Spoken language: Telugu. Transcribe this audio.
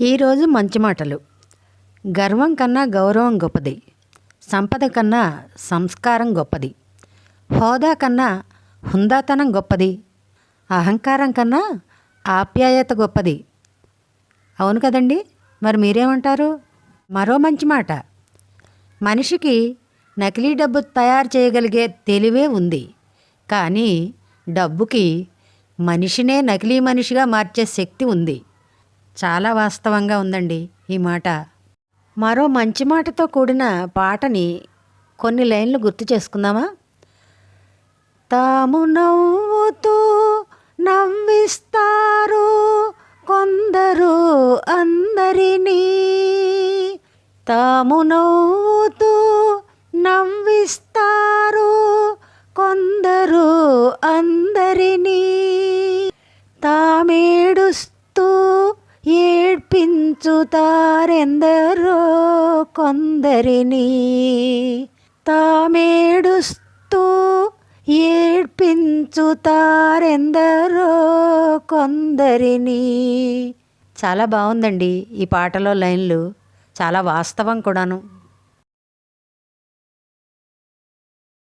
ఈరోజు మంచి మాటలు. గర్వం కన్నా గౌరవం గొప్పది. సంపద కన్నా సంస్కారం గొప్పది. హోదా కన్నా హుందాతనం గొప్పది. అహంకారం కన్నా ఆప్యాయత గొప్పది. అవును కదండి. మరి మీరేమంటారు? మరో మంచి మాట. మనిషికి నకిలీ డబ్బు తయారు చేయగలిగే తెలివే ఉంది. కానీ డబ్బుకి మనిషినే నకిలీ మనిషిగా మార్చే శక్తి ఉంది. చాలా వాస్తవంగా ఉందండి ఈ మాట. మరో మంచి మాటతో కూడిన పాటని కొన్ని లైన్లు గుర్తు చేసుకుందామా? తాము నవ్వుతూ నవ్విస్తారు కొందరు అందరినీ. తాము నవ్వుతూ నవ్విస్తారు కొందరు అందరినీ. తామేడుస్తూ ఏడ్పించుతారెందరో కొందరిని. తామేడుస్తూ ఏడ్పించుతారెందరో కొందరిని. చాలా బాగుందండి ఈ పాటలో లైన్లు. చాలా వాస్తవం కూడాను.